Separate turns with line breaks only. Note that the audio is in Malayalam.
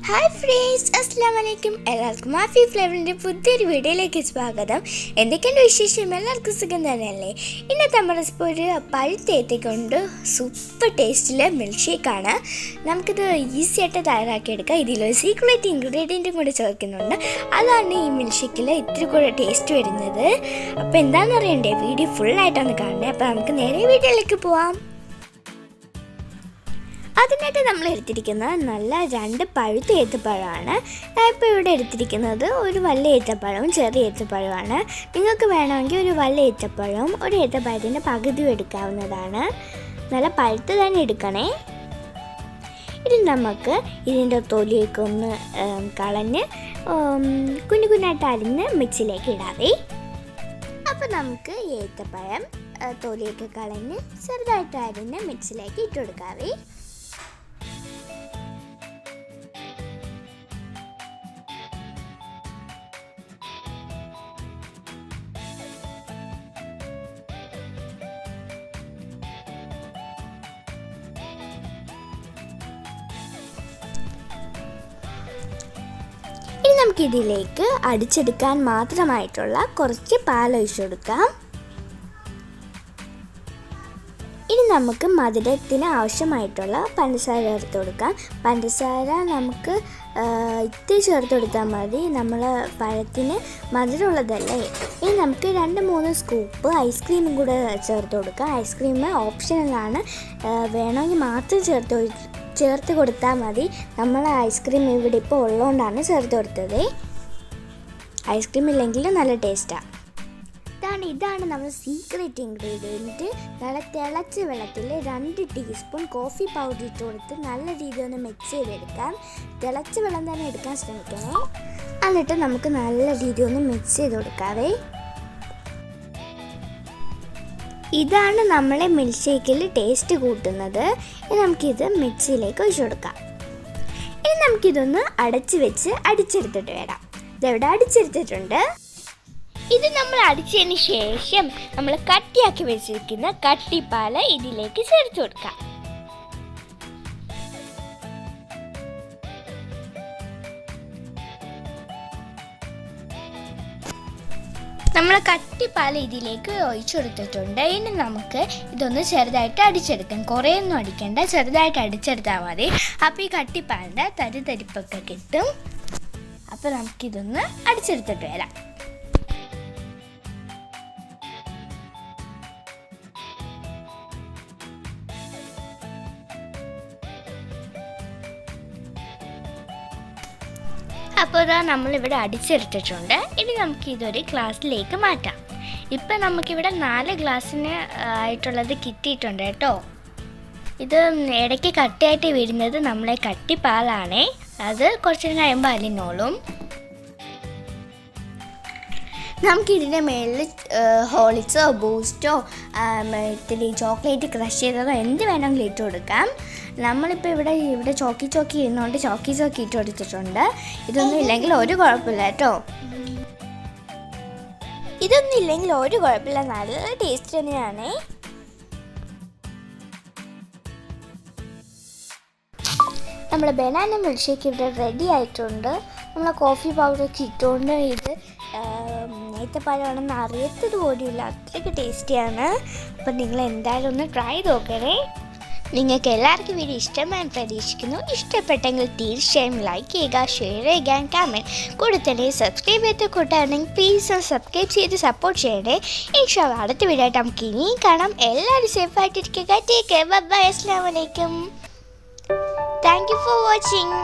ഹായ് ഫ്രണ്ട്സ്, അസ്സലാമു അലൈക്കും. എല്ലാവർക്കും മാഫി ഫ്ലേവറിൻ്റെ പുതിയൊരു വീഡിയോയിലേക്ക് സ്വാഗതം. എന്തൊക്കെയുണ്ട് വിശേഷം? എല്ലാവർക്കും സുഖം തന്നെയല്ലേ? ഇന്നത്തെ നമ്മുടെ റെസിപ്പി ഒരു പഴുത്തേത്തിക്കൊണ്ട് സൂപ്പർ ടേസ്റ്റിലെ മിൽക്ക് ഷേക്കാണ്. നമുക്കിത് ഈസി ആയിട്ട് തയ്യാറാക്കിയെടുക്കാം. ഇതിലൊരു സീക്രട്ട് ഇൻഗ്രീഡിയൻറ്റും കൂടി ചേർക്കുന്നുണ്ട്. അതാണ് ഈ മിൽക്ക് ഷേക്കിൽ ഇത്തിരി കൂടെ ടേസ്റ്റ് വരുന്നത്. അപ്പോൾ എന്താണെന്ന് അറിയണ്ടേ? വീഡിയോ ഫുള്ളായിട്ടൊന്ന് കാണണേ. അപ്പോൾ നമുക്ക് നേരെ വീഡിയോയിലേക്ക് പോവാം. അതിനായിട്ട് നമ്മൾ എടുത്തിരിക്കുന്നത് നല്ല 2 പഴുത്ത ഏത്തപ്പഴമാണ്. ഇപ്പോൾ ഇവിടെ എടുത്തിരിക്കുന്നത് ഒരു വലിയ ഏത്തപ്പഴവും ചെറിയ ഏത്തപ്പഴമാണ്. നിങ്ങൾക്ക് വേണമെങ്കിൽ ഒരു വലിയ ഏത്തപ്പഴവും ഒരു ഏത്തപ്പഴത്തിൻ്റെ പകുതിയും എടുക്കാവുന്നതാണ്. നല്ല പഴുത്ത് തന്നെ എടുക്കണേ. ഇനി നമുക്ക് ഇതിൻ്റെ തൊലിയൊക്കെ ഒന്ന് കളഞ്ഞ് കുഞ്ഞു കുഞ്ഞായിട്ട് അരിഞ്ഞ് മിക്സിയിലേക്ക് ഇടാവേ. അപ്പോൾ നമുക്ക് ഏത്തപ്പഴം തൊലിയൊക്കെ കളഞ്ഞ് ചെറുതായിട്ട് അരിഞ്ഞ് മിക്സിയിലേക്ക് ഇട്ട് കൊടുക്കാവേ. ഇനി നമുക്കിതിലേക്ക് അടിച്ചെടുക്കാൻ മാത്രമായിട്ടുള്ള കുറച്ച് പാലൊഴിച്ചു കൊടുക്കാം. ഇനി നമുക്ക് മധുരത്തിന് ആവശ്യമായിട്ടുള്ള പഞ്ചസാര ചേർത്ത് കൊടുക്കാം. പഞ്ചസാര നമുക്ക് ഇത്തിരി ചേർത്ത് കൊടുത്താൽ മതി, നമ്മൾ പഴത്തിന് മധുരമുള്ളതല്ലേ. ഇനി നമുക്ക് 2-3 സ്കൂപ്പ് ഐസ്ക്രീമും കൂടെ ചേർത്ത് കൊടുക്കാം. ഐസ്ക്രീം ഓപ്ഷണലാണ്, വേണമെങ്കിൽ മാത്രം ചേർത്ത് കൊടുത്താൽ മതി. നമ്മൾ ഐസ്ക്രീം ഇവിടെ ഇപ്പോൾ ഉള്ളതുകൊണ്ടാണ് ചേർത്ത് കൊടുത്തത്. ഐസ്ക്രീം ഇല്ലെങ്കിൽ നല്ല ടേസ്റ്റാണ്. ഇതാണ് നമ്മൾ സീക്രട്ട് ഇൻഗ്രീഡിയൻറ്റ്. നല്ല തിളച്ച വെള്ളത്തിൽ 2 ടീസ്പൂൺ കോഫി പൗഡർ ഇട്ട് കൊടുത്ത് നല്ല രീതിയിൽ ഒന്ന് മിക്സ് ചെയ്തെടുക്കാം. തിളച്ച വെള്ളം തന്നെ എടുക്കാൻ ശ്രമിക്കണേ. എന്നിട്ട് നമുക്ക് നല്ല രീതിയിൽ ഒന്ന് മിക്സ് ചെയ്ത് കൊടുക്കാവേ. ഇതാണ് നമ്മളെ മിൽക്ക് ഷേക്കിൽ ടേസ്റ്റ് കൂട്ടുന്നത്. ഇനി നമുക്കിത് മിക്സിയിലേക്ക് ഒഴിച്ചു കൊടുക്കാം. ഇനി നമുക്കിതൊന്ന് അടച്ച് വെച്ച് അടിച്ചെടുത്തിട്ട് വരാം. ഇതെവിടെ അടിച്ചെടുത്തിട്ടുണ്ട്. ഇത് നമ്മൾ അടിച്ചതിന് ശേഷം നമ്മൾ കട്ടിയാക്കി വെച്ചിരിക്കുന്ന കട്ടിപ്പാല് ഇതിലേക്ക് ചേർത്ത് കൊടുക്കാം. നമ്മൾ കട്ടിപ്പാൽ ഇതിലേക്ക് ഒഴിച്ചു കൊടുത്തിട്ടുണ്ട്. ഇനി നമുക്ക് ഇതൊന്ന് ചെറുതായിട്ട് അടിച്ചെടുക്കാം. കുറേയൊന്നും അടിക്കണ്ട, ചെറുതായിട്ട് അടിച്ചെടുത്താൽ മതി. അപ്പോൾ ഈ കട്ടിപ്പാലിൻ്റെ തരിപ്പൊക്കെ കിട്ടും. അപ്പോൾ നമുക്കിതൊന്ന് അടിച്ചെടുത്തിട്ട് വരാം. അപ്പോൾ ഇതാ നമ്മളിവിടെ അടിച്ചെടുത്തിട്ടുണ്ട്. ഇനി നമുക്കിതൊരു ഗ്ലാസ്സിലേക്ക് മാറ്റാം. ഇപ്പം നമുക്കിവിടെ 4 ഗ്ലാസ്സിന് ആയിട്ടുള്ളത് കിട്ടിയിട്ടുണ്ട് കേട്ടോ. ഇത് ഇടയ്ക്ക് കട്ടിയായിട്ട് വരുന്നത് നമ്മളെ കട്ടിപ്പാലാണേ. അത് കുറച്ച് കഴിയുമ്പോൾ അലിഞ്ഞോളും. നമുക്കിതിൻ്റെ മേളിൽ ഹോർലിക്സോ ബൂസ്റ്റോ ഇത്തിരി ചോക്ലേറ്റ് ക്രഷ് ചെയ്തതോ എന്ത് വേണമെങ്കിലും ഇട്ട് കൊടുക്കാം. നമ്മളിപ്പോൾ ഇവിടെ ചോക്കി ഇരുന്നുകൊണ്ട് ചോക്കി ഇട്ട് കൊടുത്തിട്ടുണ്ട്. ഇതൊന്നും ഇല്ലെങ്കിൽ ഒരു കുഴപ്പമില്ല കേട്ടോ. ഇതൊന്നും ഇല്ലെങ്കിൽ ഒരു കുഴപ്പമില്ല, നല്ല ടേസ്റ്റ് തന്നെയാണ്. നമ്മൾ ബനാന മിൽക്ക് ഷേക്ക് ഇവിടെ റെഡി ആയിട്ടുണ്ട്. നമ്മൾ കോഫി പൗഡറൊക്കെ ഇട്ടുകൊണ്ട് ഇത് ഏത്തപ്പഴമാണെന്ന് അറിയത്തത് പോലുമില്ല, അത്രയ്ക്ക് ടേസ്റ്റിയാണ്. അപ്പം നിങ്ങൾ എന്തായാലും ഒന്ന് ട്രൈ ചെയ്ത് നോക്കണേ. നിങ്ങൾക്ക് എല്ലാവർക്കും വീഡിയോ ഇഷ്ടമായി പ്രതീക്ഷിക്കുന്നു. ഇഷ്ടപ്പെട്ടെങ്കിൽ തീർച്ചയായും ലൈക്ക് ചെയ്യുക, ഷെയർ ചെയ്യുക, കമൻറ്റ് കൂടെ തന്നെ സബ്സ്ക്രൈബ് ചെയ്ത് കൂട്ടാണെങ്കിൽ പ്ലീസ് സബ്സ്ക്രൈബ് ചെയ്ത് സപ്പോർട്ട് ചെയ്യണേ. ഇൻഷാ അല്ലാഹ് അടുത്ത വീഡിയോ ആയിട്ട് നമുക്ക് ഇനിയും കാണാം. എല്ലാവരും സേഫായിട്ടിരിക്കുക. Take care. ബൈ. അസ്സലാമു അലൈക്കും. Thank you for watching.